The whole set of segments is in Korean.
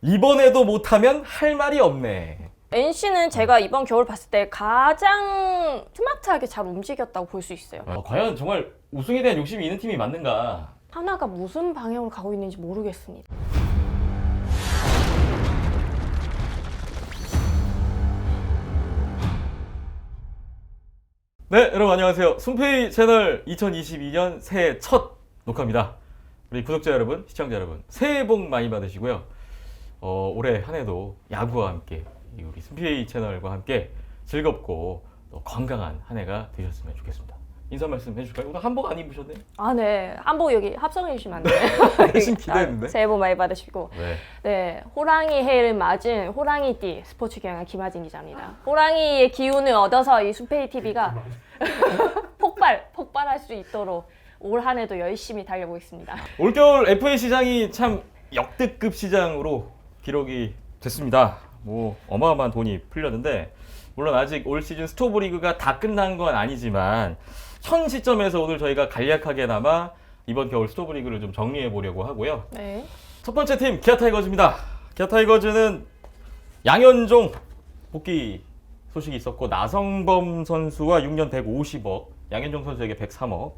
이번에도 못하면 할 말이 없네. NC는 제가 이번 겨울 봤을 때 가장 스마트하게 잘 움직였다고 볼 수 있어요. 과연 정말 우승에 대한 욕심이 있는 팀이 맞는가? 하나가 무슨 방향으로 가고 있는지 모르겠습니다. 네, 여러분 안녕하세요. 숨페이 채널 2022년 새해 첫 녹화입니다. 우리 구독자 여러분, 시청자 여러분, 새해 복 많이 받으시고요. 올해 한 해도 야구와 함께 우리 숨페이 채널과 함께 즐겁고 또 건강한 한 해가 되셨으면 좋겠습니다. 인사 말씀 해줄까요? 오늘 한복 안 입으셨네요? 아, 네. 한복 여기 합성해 주시면 안 돼요? 대신 기대했는데. 새해 복 많이 받으시고. 네. 네, 호랑이 해를 맞은 호랑이띠 스포츠 경향 김하진 기자입니다. 호랑이의 기운을 얻어서 이 숨페이 TV가 폭발할 수 있도록 올 한 해도 열심히 달려보겠습니다. 올겨울 FA 시장이 참 역대급 시장으로 기록이 됐습니다. 뭐 어마어마한 돈이 풀렸는데 물론 아직 올 시즌 스토브 리그가 다 끝난 건 아니지만 현 시점에서 오늘 저희가 간략하게나마 이번 겨울 스토브 리그를 좀 정리해 보려고 하고요. 네. 첫 번째 팀 기아 타이거즈입니다. 기아 타이거즈는 양현종 복귀 소식이 있었고 나성범 선수와 6년 150억, 양현종 선수에게 103억.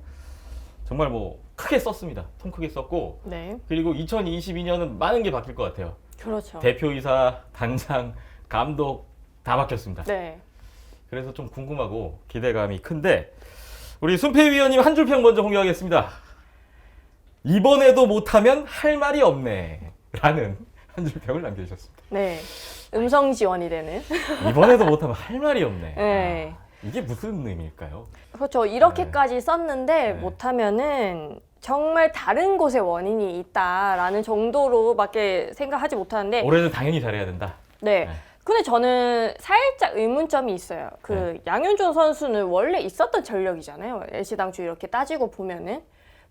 정말 뭐 크게 썼습니다. 통 크게 썼고. 네. 그리고 2022년은 많은 게 바뀔 것 같아요. 그렇죠. 대표이사, 단장, 감독 다 바뀌었습니다. 네. 그래서 좀 궁금하고 기대감이 큰데 우리 순페이 위원님 한 줄평 먼저 공개하겠습니다. 이번에도 못하면 할 말이 없네 라는 한 줄평을 남겨주셨습니다. 네. 음성 지원이 되는. 이번에도 못하면 할 말이 없네. 네. 이게 무슨 의미일까요? 그렇죠. 이렇게까지 썼는데 네. 못하면은 정말 다른 곳에 원인이 있다라는 정도로밖에 생각하지 못하는데. 올해는 당연히 잘해야 된다. 네. 네. 근데 저는 살짝 의문점이 있어요. 네. 양현종 선수는 원래 있었던 전력이잖아요. LC당초 이렇게 따지고 보면은.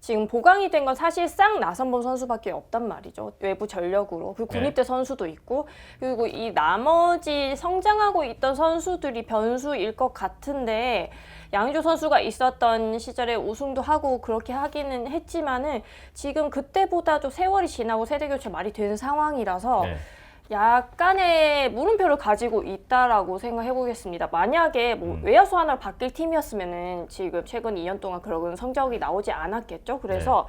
지금 보강이 된 건 사실상 나성범 선수밖에 없단 말이죠. 외부 전력으로. 그리고 군입대 선수도 있고, 그리고 이 나머지 성장하고 있던 선수들이 변수일 것 같은데, 양현종 선수가 있었던 시절에 우승도 하고 그렇게 하기는 했지만은 지금 그때보다 좀 세월이 지나고 세대 교체 말이 된 상황이라서 네. 약간의 물음표를 가지고 있다라고 생각해 보겠습니다. 만약에 뭐 외야수 하나로 바뀔 팀이었으면은 지금 최근 2년 동안 그런 성적이 나오지 않았겠죠. 그래서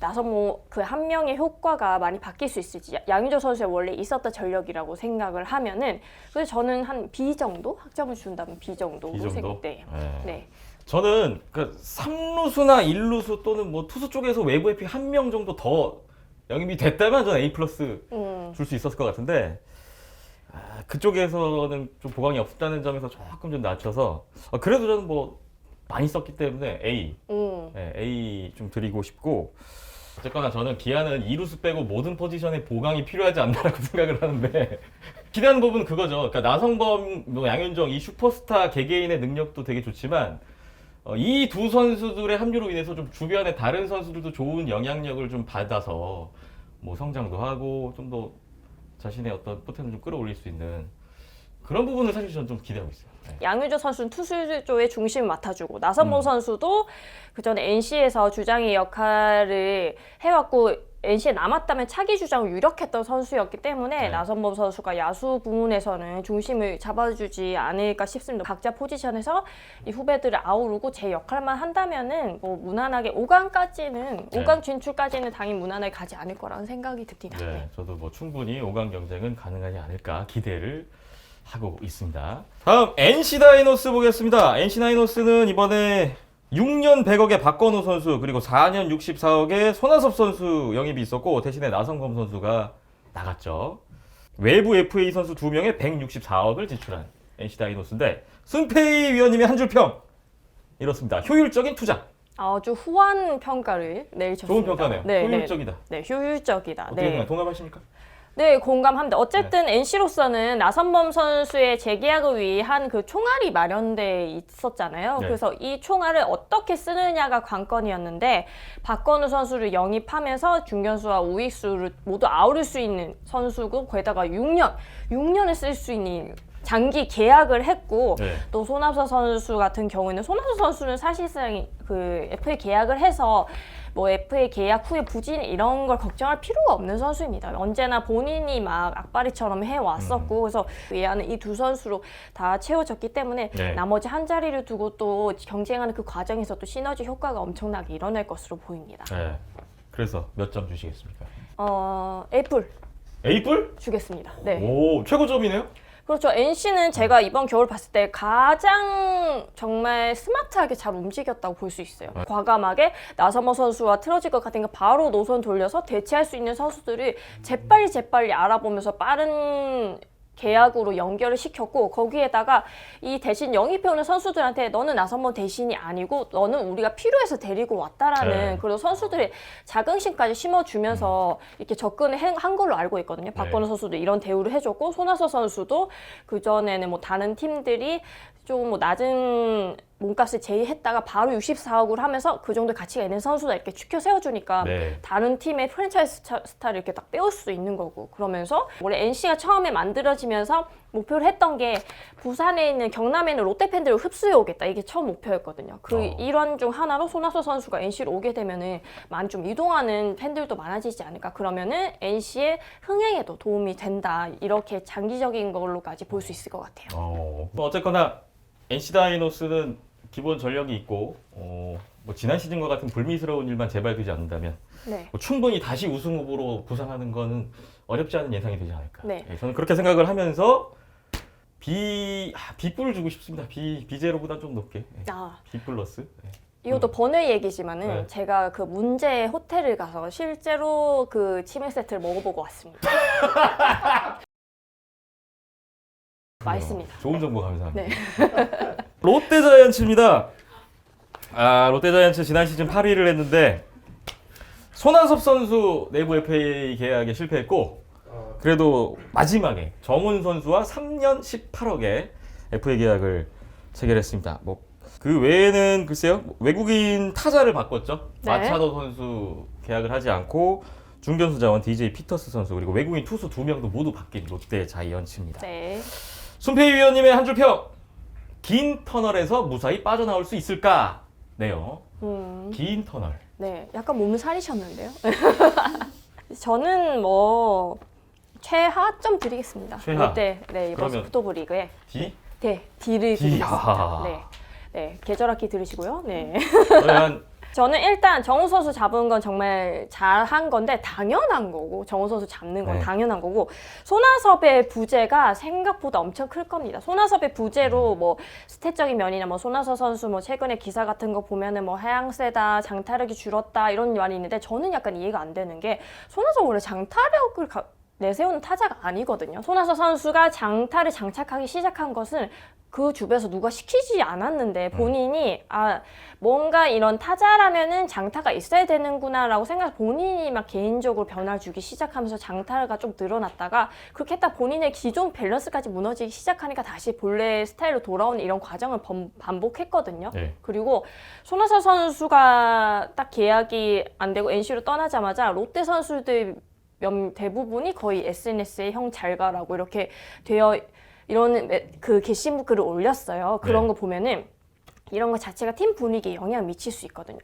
나서 뭐 그 한 명의 효과가 많이 바뀔 수 있을지 양현종 선수의 원래 있었던 전력이라고 생각을 하면은 그래서 저는 한 B 정도 학점을 준다면 B 정도로 이 정도? 생각돼요. 네. 네. 저는 그 3루수나 1루수 또는 뭐 투수 쪽에서 외부 에피 한 명 정도 더 영입이 됐다면 저는 A 플러스 줄 수 있었을 것 같은데 그쪽에서는 좀 보강이 없다는 점에서 조금 좀 낮춰서 그래도 저는 뭐 많이 썼기 때문에 A, 네, A 좀 드리고 싶고 어쨌거나 저는 기아는 2루수 빼고 모든 포지션에 보강이 필요하지 않나라고 생각을 하는데 기대하는 부분은 그거죠. 그러니까 나성범, 뭐 양현종 이 슈퍼스타 개개인의 능력도 되게 좋지만 이 두 선수들의 합류로 인해서 좀 주변에 다른 선수들도 좋은 영향력을 좀 받아서 뭐 성장도 하고 좀 더 자신의 어떤 포텐을 좀 끌어올릴 수 있는 그런 부분을 사실 저는 좀 기대하고 있어요. 네. 양현종 선수는 투수조의 중심을 맡아주고 나성범 선수도 그전에 NC에서 주장의 역할을 해왔고 NC에 남았다면 차기 주장을 유력했던 선수였기 때문에 네. 나성범 선수가 야수 부문에서는 중심을 잡아주지 않을까 싶습니다. 각자 포지션에서 이 후배들을 아우르고 제 역할만 한다면은 뭐 무난하게 5강까지는 네. 5강 진출까지는 당연히 무난하게 가지 않을 거라는 생각이 듭니다. 네, 저도 뭐 충분히 5강 경쟁은 가능하지 않을까 기대를 하고 있습니다. 다음 NC 다이노스 보겠습니다. NC 다이노스는 이번에 6년 100억의 박건우 선수 그리고 4년 64억의 손아섭 선수 영입이 있었고 대신에 나성범 선수가 나갔죠. 외부 FA 선수 2명에 164억을 지출한 NC 다이노스인데 순페이 위원님의 한 줄 평 이렇습니다. 효율적인 투자. 아주 후한 평가를 내리셨습니다. 좋은 평가네요. 효율적이다. 네, 효율적이다. 어떻게 생각하세요? 동감하십니까? 네, 공감합니다. 어쨌든 NC로서는 나성범 선수의 재계약을 위한 그 총알이 마련돼 있었잖아요. 네. 그래서 이 총알을 어떻게 쓰느냐가 관건이었는데 박건우 선수를 영입하면서 중견수와 우익수를 모두 아우를 수 있는 선수고 거기다가 6년을 쓸 수 있는 장기 계약을 했고 네. 또 손아섭 선수 같은 경우에는 손아섭 선수는 사실상 그 FA 계약을 해서 뭐 FA 계약 후에 부진 이런 걸 걱정할 필요가 없는 선수입니다. 언제나 본인이 막 악바리처럼 해왔었고 그래서 외야는 이 두 선수로 다 채워졌기 때문에 네. 나머지 한 자리를 두고 또 경쟁하는 그 과정에서 또 시너지 효과가 엄청나게 일어날 것으로 보입니다. 네. 그래서 몇 점 주시겠습니까? 에이플 A뿔? 주겠습니다. 네. 오, 최고점이네요? 그렇죠. NC는 제가 이번 겨울 봤을 때 가장 정말 스마트하게 잘 움직였다고 볼 수 있어요. 과감하게 나서머 선수와 틀어질 것 같으니까 바로 노선 돌려서 대체할 수 있는 선수들을 재빨리 알아보면서 빠른 계약으로 연결을 시켰고 거기에다가 이 대신 영입해오는 선수들한테 너는 나선모 대신이 아니고 너는 우리가 필요해서 데리고 왔다라는 네. 그리고 선수들의 자긍심까지 심어주면서 이렇게 접근을 한 걸로 알고 있거든요. 박건우 선수도 이런 대우를 해줬고 손아섭 선수도 그전에는 뭐 다른 팀들이 좀 뭐 낮은 몸값을 제의했다가 바로 64억을 하면서 그 정도 가치가 있는 선수다 이렇게 추켜 세워주니까 네. 다른 팀의 프랜차이즈 스타를 이렇게 딱 빼올 수 있는 거고 그러면서 원래 NC가 처음에 만들어지면서 목표를 했던 게 부산에 있는 경남에 있는 롯데 팬들을 흡수해 오겠다 이게 처음 목표였거든요. 그 일환 중 하나로 손아섭 선수가 NC로 오게 되면은 많이 좀 이동하는 팬들도 많아지지 않을까 그러면은 NC의 흥행에도 도움이 된다 이렇게 장기적인 걸로까지 볼 수 있을 것 같아요. 어쨌거나 NC 다이노스는 기본 전력이 있고 뭐 지난 시즌과 같은 불미스러운 일만 재발되지 않는다면 네. 뭐 충분히 다시 우승 후보로 부상하는 거는 어렵지 않은 예상이 되지 않을까. 네. 예, 저는 그렇게 생각을 하면서 B뿔을 주고 싶습니다. B제로보다 좀 높게. 예. B 플러스. 예. 이것도 번외 얘기지만은 네. 제가 그 문제 호텔을 가서 실제로 그 치맥 세트를 먹어보고 왔습니다. 맛있습니다. 좋은 정보 감사합니다. 네. 롯데자이언츠입니다. 롯데자이언츠 지난 시즌 8위를 했는데 손아섭 선수 내부 FA 계약에 실패했고 그래도 마지막에 정훈 선수와 3년 18억의 FA 계약을 체결했습니다. 뭐 그 외에는 글쎄요 외국인 타자를 바꿨죠. 네. 마차도 선수 계약을 하지 않고 중견수 자원 DJ 피터스 선수 그리고 외국인 투수 2명도 모두 바뀐 롯데자이언츠입니다. 네. 손페이 위원님의 한 줄 평. 긴 터널에서 무사히 빠져나올 수 있을까? 네요. 긴 터널. 네. 약간 몸을 사리셨는데요. 저는 뭐 최하점 드리겠습니다. 최하. 롯데 네, 이번 그러면 스토브 리그에 D? 네, D를 D. 드리겠습니다. 아하. 네. 네. 계절학기 들으시고요. 네. 그러면 저는 일단 정우 선수 잡은 건 정말 잘한 건데 당연한 거고 정우 선수 잡는 건 네. 당연한 거고 손아섭의 부재가 생각보다 엄청 클 겁니다. 손아섭의 부재로 뭐 스탯적인 면이나 뭐 손아섭 선수 뭐 최근에 기사 같은 거 보면은 뭐 하향세다 장타력이 줄었다 이런 말이 있는데 저는 약간 이해가 안 되는 게 손아섭 원래 장타력을 내세우는 타자가 아니거든요. 손아섭 선수가 장타를 장착하기 시작한 것은 그 주변에서 누가 시키지 않았는데 본인이 뭔가 이런 타자라면은 장타가 있어야 되는구나라고 생각해서 본인이 막 개인적으로 변화를 주기 시작하면서 장타가 좀 늘어났다가 그렇게 했다 본인의 기존 밸런스까지 무너지기 시작하니까 다시 본래 스타일로 돌아오는 이런 과정을 반복했거든요. 네. 그리고 손아섭 선수가 딱 계약이 안 되고 NC로 떠나자마자 롯데 선수들 대부분이 거의 SNS에 형 잘 가라고 이렇게 되어 이런 그 게시물 글을 올렸어요. 그런 네. 거 보면은 이런 거 자체가 팀 분위기에 영향을 미칠 수 있거든요.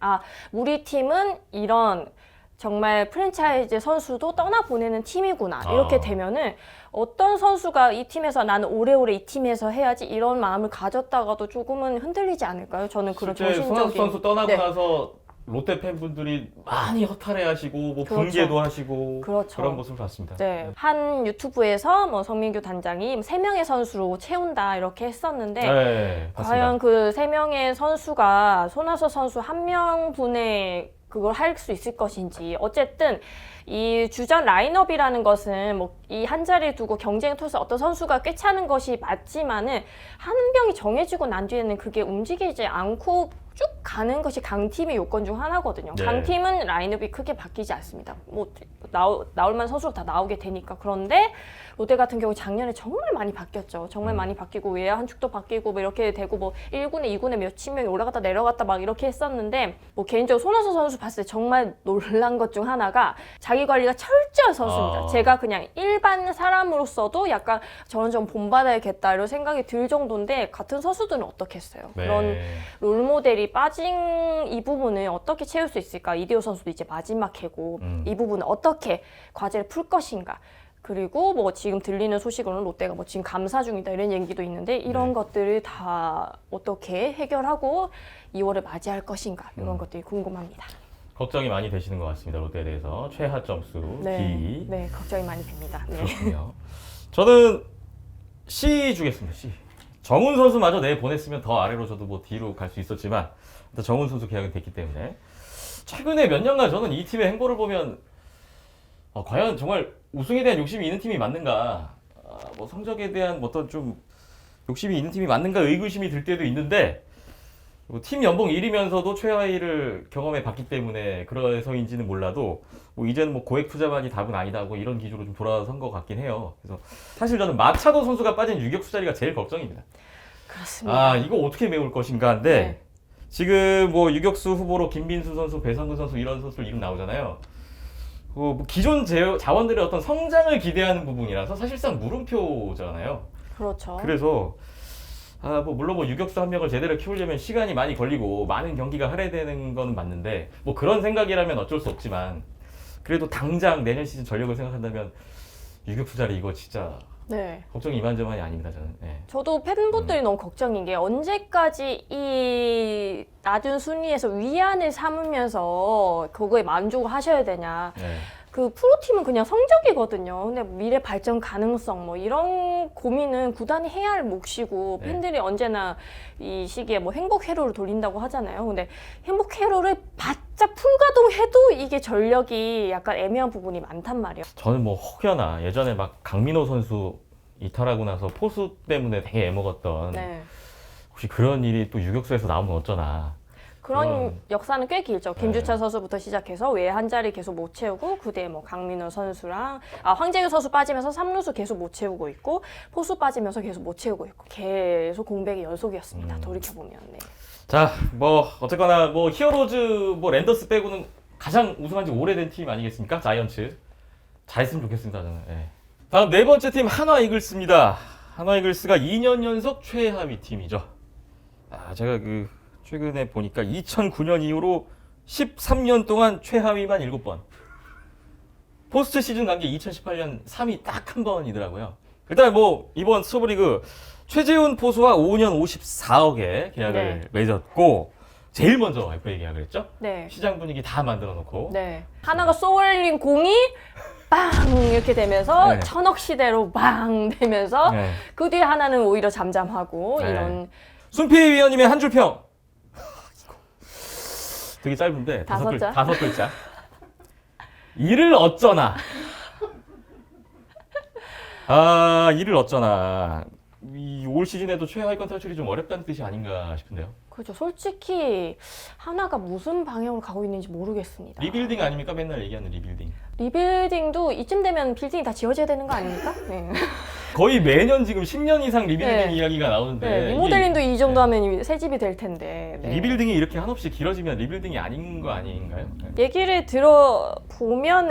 우리 팀은 이런 정말 프랜차이즈 선수도 떠나보내는 팀이구나. 이렇게 되면은 어떤 선수가 이 팀에서 나는 오래오래 이 팀에서 해야지 이런 마음을 가졌다가도 조금은 흔들리지 않을까요? 저는 그런 실제 정신적인 손아섭 선수 떠나고 네. 나서 롯데 팬분들이 많이 허탈해하시고 뭐 그렇죠. 분개도 하시고 그렇죠. 그런 모습을 봤습니다. 네. 한 유튜브에서 뭐 성민규 단장이 3명의 선수로 채운다 이렇게 했었는데 네, 봤습니다. 과연 그 3명의 선수가 손아섭 선수 1명분의 그걸 할 수 있을 것인지 어쨌든 이 주전 라인업이라는 것은 뭐 이 한 자리를 두고 경쟁을 통해서 어떤 선수가 꿰차는 것이 맞지만은 한 명이 정해지고 난 뒤에는 그게 움직이지 않고 쭉 가는 것이 강팀의 요건 중 하나거든요. 네. 강팀은 라인업이 크게 바뀌지 않습니다. 뭐 나올 만한 선수로 다 나오게 되니까. 그런데 롯데 같은 경우 작년에 정말 많이 바뀌었죠. 정말 많이 바뀌고 외야 한 축도 바뀌고 뭐 이렇게 되고 뭐 1군에 2군에 몇십 명이 올라갔다 내려갔다 막 이렇게 했었는데 뭐 개인적으로 손아섭 선수 봤을 때 정말 놀란 것 중 하나가 자기 관리가 철저한 선수입니다. 제가 그냥 일반 사람으로서도 약간 저런 좀 본받아야겠다 이런 생각이 들 정도인데 같은 선수들은 어떻게 했어요? 네. 그런 롤모델이 빠진 이 부분을 어떻게 채울 수 있을까? 이대호 선수도 이제 마지막 해고 이 부분을 어떻게 과제를 풀 것인가? 그리고 뭐 지금 들리는 소식으로는 롯데가 뭐 지금 감사 중이다 이런 얘기도 있는데 이런 것들을 다 어떻게 해결하고 2월을 맞이할 것인가 이런 것들이 궁금합니다. 걱정이 많이 되시는 것 같습니다. 롯데에 대해서 최하 점수 D. 네, 걱정이 많이 됩니다. 네. 그렇군요. 저는 C 주겠습니다. C. 정훈 선수마저 내 보냈으면 더 아래로 저도 뭐 D로 갈 수 있었지만 일단 정훈 선수 계약이 됐기 때문에 최근에 몇 년간 저는 이 팀의 행보를 보면 과연 정말 우승에 대한 욕심이 있는 팀이 맞는가, 뭐 성적에 대한 어떤 좀 욕심이 있는 팀이 맞는가 의구심이 들 때도 있는데 팀 연봉 1위면서도 최하위를 경험해 봤기 때문에 그래서인지는 몰라도 뭐 이제는 뭐 고액 투자만이 답은 아니다 뭐 이런 기조로 좀 돌아선 것 같긴 해요. 그래서 사실 저는 마차도 선수가 빠진 유격수 자리가 제일 걱정입니다. 그렇습니다. 이거 어떻게 메울 것인가 한데 네. 지금 뭐 유격수 후보로 김민수 선수, 배성근 선수 이런 선수들 이름 나오잖아요. 뭐 기존 자원들의 어떤 성장을 기대하는 부분이라서 사실상 물음표잖아요. 그렇죠. 그래서 뭐 물론 뭐 유격수 한 명을 제대로 키우려면 시간이 많이 걸리고 많은 경기가 할애되는 건 맞는데 뭐 그런 생각이라면 어쩔 수 없지만 그래도 당장 내년 시즌 전력을 생각한다면 유격수 자리 이거 진짜 네. 걱정이 이만저만이 아닙니다 저는. 네. 저도 팬분들이 너무 걱정인 게 언제까지 이 낮은 순위에서 위안을 삼으면서 그거에 만족을 하셔야 되냐. 네. 그 프로팀은 그냥 성적이거든요. 근데 미래 발전 가능성 뭐 이런 고민은 구단이 해야 할 몫이고 네. 팬들이 언제나 이 시기에 뭐 행복 회로를 돌린다고 하잖아요. 근데 행복 회로를 바짝 풀가동해도 이게 전력이 약간 애매한 부분이 많단 말이에요. 저는 뭐 혹여나 예전에 막 강민호 선수 이탈하고 나서 포수 때문에 되게 애먹었던 네. 혹시 그런 일이 또 유격수에서 나오면 어쩌나. 그런 역사는 꽤 길죠. 네. 김주찬 선수부터 시작해서 외 한 자리 계속 못 채우고 그 뒤에 뭐 강민호 선수랑 황재규 선수 빠지면서 3루수 계속 못 채우고 있고 포수 빠지면서 계속 못 채우고 있고 계속 공백의 연속이었습니다. 돌이켜보면. 네. 자, 뭐 어쨌거나 뭐 히어로즈 뭐 랜더스 빼고는 가장 우승한 지 오래된 팀 아니겠습니까? 자이언츠. 잘했으면 좋겠습니다, 저는. 예. 다음 네 번째 팀 한화 이글스입니다. 한화 이글스가 2년 연속 최하위 팀이죠. 제가 최근에 보니까 2009년 이후로 13년 동안 최하위만 7번. 포스트 시즌 간 게 2018년 3위 딱 한 번이더라고요. 일단 뭐 이번 스토브리그 최재훈 포수와 5년 54억에 계약을 맺었고 제일 먼저 FA 계약을 했죠. 네. 시장 분위기 다 만들어 놓고. 네. 하나가 쏘올린 공이 빵 이렇게 되면서 네. 천억 시대로 빵 되면서 네. 그 뒤에 하나는 오히려 잠잠하고 네. 이런 손피 위원님의 한 줄 평. 되게 짧은데 다섯 자? 다섯 글자. 이를 어쩌나. 이를 어쩌나. 올 시즌에도 최하위권 탈출이 좀 어렵다는 뜻이 아닌가 싶은데요. 그렇죠. 솔직히 하나가 무슨 방향으로 가고 있는지 모르겠습니다. 리빌딩 아닙니까? 맨날 얘기하는 리빌딩. 리빌딩도 이쯤 되면 빌딩이 다 지어져야 되는 거 아닙니까? 네. 거의 매년 지금 10년 이상 리빌딩 네. 이야기가 나오는데 네, 리모델링도 이 정도 하면 새 집이 될 텐데. 네. 리빌딩이 이렇게 한없이 길어지면 리빌딩이 아닌 거 아닌가요? 네. 얘기를 들어보면은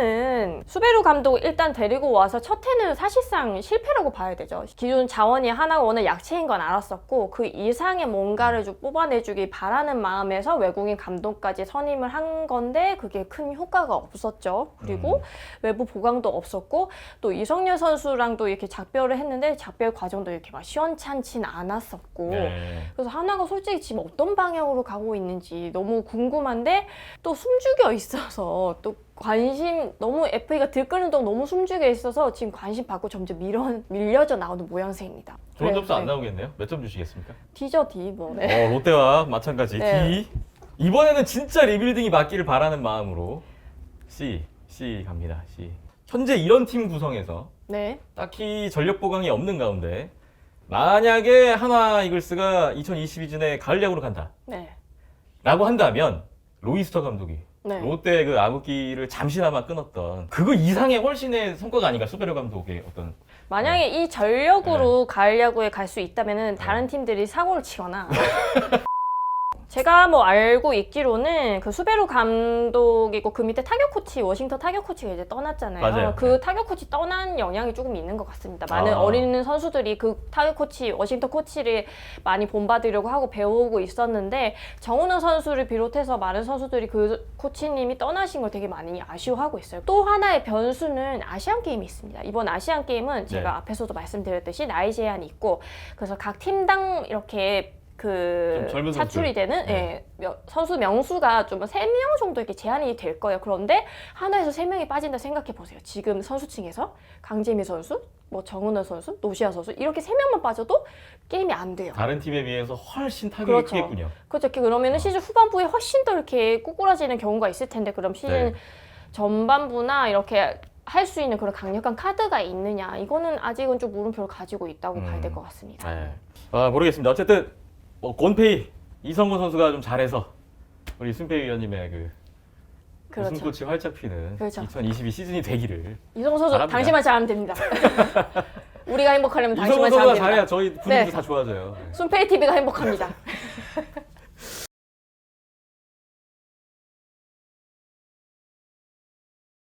수베루 감독 일단 데리고 와서 첫 해는 사실상 실패라고 봐야 되죠. 기존 자원이 하나가 워낙 약체인 건 알았었고 그 이상의 뭔가를 좀 뽑아내주길 바라는 마음에서 외국인 감독까지 선임을 한 건데 그게 큰 효과가 없었죠. 그리고 외부 보강도 없었고 또 이성열 선수랑도 이렇게 작별을 했는데 작별 과정도 이렇게 막 시원찮진 않았었고 네. 그래서 하나가 솔직히 지금 어떤 방향으로 가고 있는지 너무 궁금한데 또 숨죽여 있어서 또 관심 너무 FA가 들끓는 동안 너무 숨죽여 있어서 지금 관심 받고 점점 밀려져 나오는 모양새입니다. 좋은 점수 안 네. 나오겠네요. 몇 점 주시겠습니까? D죠 D 뭐. 네. 롯데와 마찬가지 네. D. 이번에는 진짜 리빌딩이 맞기를 바라는 마음으로 C 갑니다. C. 현재 이런 팀 구성에서 네. 딱히 전력 보강이 없는 가운데 만약에 한화 이글스가 2022 시즌에 가을 야구로 간다. 네. 라고 한다면 로이스터 감독이 네. 롯데 그 암흑기를 잠시나마 끊었던 그거 이상의 훨씬의 성과가 아닌가 수베르 감독의 어떤 만약에 이 전력으로 가을 야구에 갈 수 있다면은 다른 팀들이 사고를 치거나 제가 뭐 알고 있기로는 그 수베루 감독이고 그 밑에 타격 코치 워싱턴 타격 코치가 이제 떠났잖아요. 맞아요. 그 타격 코치 떠난 영향이 조금 있는 것 같습니다. 많은 어린 선수들이 그 타격 코치 워싱턴 코치를 많이 본받으려고 하고 배우고 있었는데 정은원 선수를 비롯해서 많은 선수들이 그 코치님이 떠나신 걸 되게 많이 아쉬워하고 있어요. 또 하나의 변수는 아시안 게임이 있습니다. 이번 아시안 게임은 제가 앞에서도 말씀드렸듯이 나이 제한이 있고 그래서 각 팀당 이렇게 그 젊은 차출이 선수들. 되는 선수 명수가 좀 3명 정도 이렇게 제한이 될 거예요. 그런데 하나에서 3명이 빠진다 생각해 보세요. 지금 선수층에서 강재미 선수, 뭐 정은원 선수, 노시아 선수 이렇게 3명만 빠져도 게임이 안 돼요. 다른 팀에 비해서 훨씬 타격이 그렇죠. 크겠군요. 그렇죠. 그러면은 시즌 후반부에 훨씬 더 이렇게 꼬꾸라지는 경우가 있을 텐데 그럼 시즌 네. 전반부나 이렇게 할 수 있는 그런 강력한 카드가 있느냐 이거는 아직은 좀 물음표를 가지고 있다고 봐야 될 것 같습니다. 네. 모르겠습니다. 어쨌든 뭐 권페이 이성근 선수가 좀 잘해서 우리 순페이 위원님의 그 그렇죠. 웃음꽃이 활짝 피는 그렇죠. 2022 시즌이 되기를. 이성훈 선수 바랍니다. 당신만 잘하면 됩니다. 우리가 행복하려면 이성근 당신만 선수가 잘하면 잘해야 됩니다. 저희 분위기도 네. 다 좋아져요. 순페이 TV가 행복합니다.